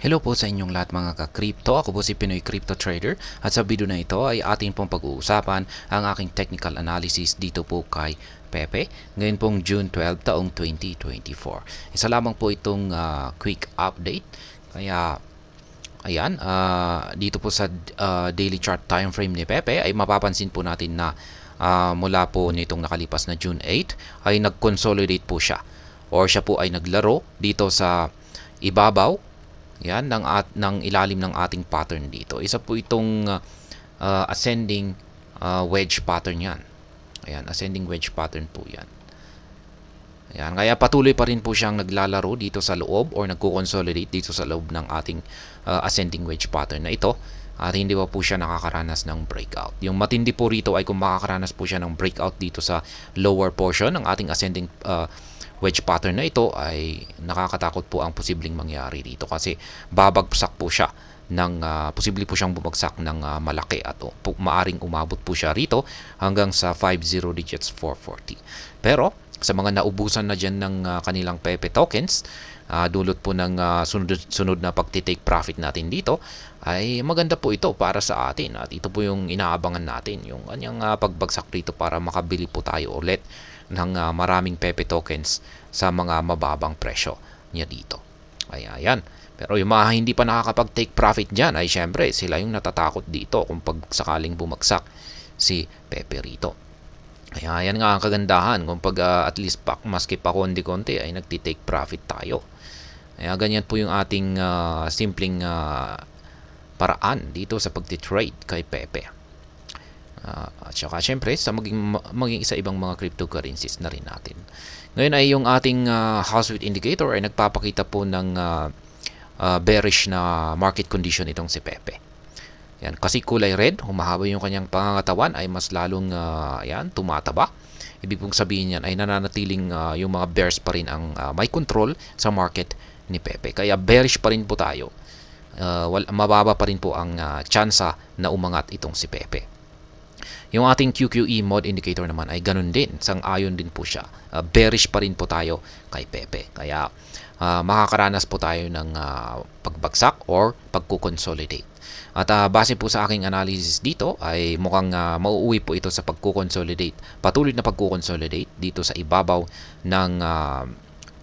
Hello po sa inyong lahat mga ka-crypto. Ako po si Pinoy Crypto Trader at sa video na ito ay atin pong pag-uusapan ang aking technical analysis dito po kay Pepe ngayon pong June 12 taong 2024. Isa lamang po itong quick update. Kaya ayan, dito po sa daily chart time frame ni Pepe ay mapapansin po natin na mula po nitong nakalipas na June 8 ay nag-consolidate po siya or siya po ay naglaro dito sa ibabaw yan ng ilalim ng ating pattern dito. Isa po itong ascending wedge pattern yan. Ayan, ascending wedge pattern po yan. Ayan, kaya patuloy pa rin po siyang naglalaro dito sa loob or nagko-consolidate dito sa loob ng ating ascending wedge pattern na ito. At hindi pa po siya nakakaranas ng breakout. Yung matindi po rito ay kung makakaranas po siya ng breakout dito sa lower portion ng ating ascending wedge pattern na ito, ay nakakatakot po ang posibleng mangyari dito kasi babagsak po siya ng posible po siyang bumagsak ng malaki at maaring umabot po siya rito hanggang sa 50 digits 440. Pero sa mga naubusan na dyan ng kanilang Pepe tokens, dulot po ng sunod na pagtitake profit natin dito, ay maganda po ito para sa atin at ito po yung inaabangan natin, yung kanyang pagbagsak rito para makabili po tayo ulit ng maraming Pepe tokens sa mga mababang presyo niya dito. Ayan. Pero yung mga hindi pa nakakapag-take profit dyan ay syempre sila yung natatakot dito kung pag sakaling bumagsak si Pepe rito. Kaya yan nga ang kagandahan kung pag at least maski pa konti-konti ay nagti-take profit tayo. Kaya ganyan po yung ating simpleng paraan dito sa pagti-trade kay Pepe. At saka syempre sa maging isa ibang mga cryptocurrencies na rin natin. Ngayon ay yung ating House Wheat indicator ay nagpapakita po ng bearish na market condition itong si Pepe. Yan, kasi kulay red, humahaba yung kanyang pangangatawan ay mas lalong tumataba. Ibig pong sabihin yan ay nananatiling yung mga bears pa rin ang may control sa market ni Pepe. Kaya bearish pa rin po tayo. Mababa pa rin po ang tsansa na umangat itong si Pepe. Yung ating QQE mod indicator naman ay ganun din. Sang-ayon din po siya. Bearish pa rin po tayo kay Pepe. Kaya makakaranas po tayo ng pagbagsak or pagkukonsolidate. At base po sa aking analysis dito ay mukhang mauuwi po ito sa pagkukonsolidate. Patuloy na pagkukonsolidate dito sa ibabaw ng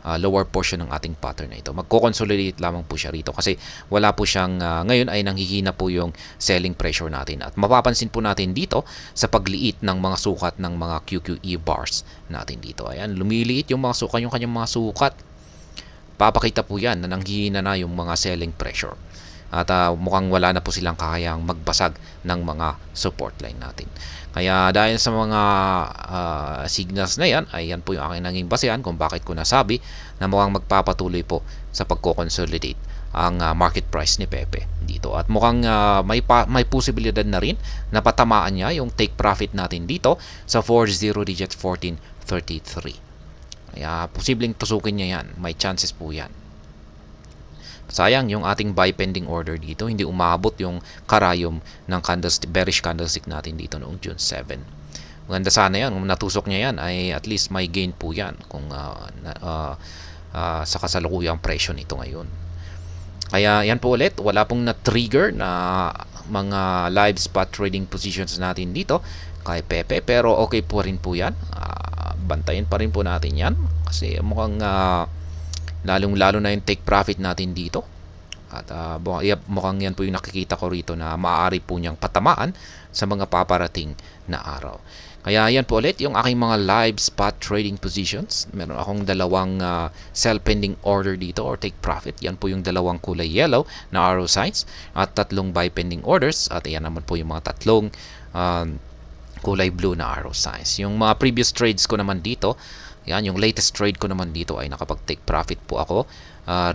lower portion ng ating pattern na ito. Magko-consolidate lamang po siya rito kasi wala po siyang ngayon ay nanghihina po yung selling pressure natin. At mapapansin po natin dito sa pagliit ng mga sukat ng mga QQE bars natin dito. Ayan, lumiliit yung mga sukat, yung kanyang mga sukat. Papakita po yan na nanghihina na yung mga selling pressure. At mukhang wala na po silang kakayang magbasag ng mga support line natin. Kaya dahil sa mga signals na yan, ay yan po yung aking naging basehan kung bakit ko nasabi na mukhang magpapatuloy po sa pagko-consolidate ang market price ni Pepe dito. At mukhang may posibilidad na rin na patamaan niya yung take profit natin dito sa 40 digits 1433. Kaya posibleng tusukin niya yan. May chances po yan. Sayang yung ating buy pending order dito, hindi umabot yung karayom ng bearish candlestick natin dito noong June 7. Maganda sana yan, kung natusok niya yan ay at least may gain po yan kung sa kasalukuyang presyo nito ngayon. Kaya yan po ulit, wala pong na-trigger na mga live spot trading positions natin dito kay Pepe, pero okay po rin po yan. Bantayin pa rin po natin yan kasi mukhang lalong-lalo na yung take profit natin dito. At mukhang yan po yung nakikita ko rito na maaari po niyang patamaan sa mga paparating na araw. Kaya yan po ulit yung aking mga live spot trading positions. Meron akong dalawang sell pending order dito or take profit. Yan po yung dalawang kulay yellow na arrow signs at tatlong buy pending orders. At yan naman po yung mga tatlong kulay blue na arrow signs. Yung mga previous trades ko naman dito, yan, yung latest trade ko naman dito ay nakapag-take profit po ako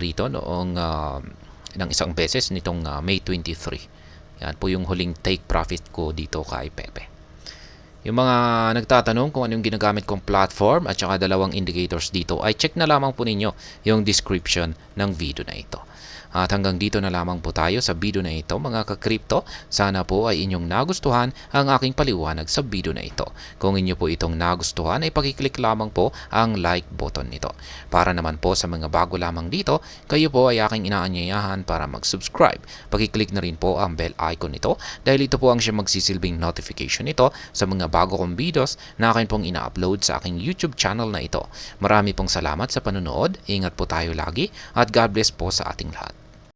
rito noong ng isang beses nitong May 23. Yan po yung huling take profit ko dito kay Pepe. Yung mga nagtatanong kung anong ginagamit kong platform at saka dalawang indicators dito ay check na lamang po ninyo yung description ng video na ito. At hanggang dito na lamang po tayo sa video na ito mga ka-crypto. Sana po ay inyong nagustuhan ang aking paliwanag sa video na ito. Kung inyo po itong nagustuhan ay pakiclick lamang po ang like button nito. Para naman po sa mga bago lamang dito, kayo po ay aking inaanyayahan para mag-subscribe. Pakiclick na rin po ang bell icon nito dahil ito po ang siya magsisilbing notification nito sa mga bago kong videos na akin pong ina-upload sa aking YouTube channel na ito. Marami pong salamat sa panonood, ingat po tayo lagi at God bless po sa ating lahat.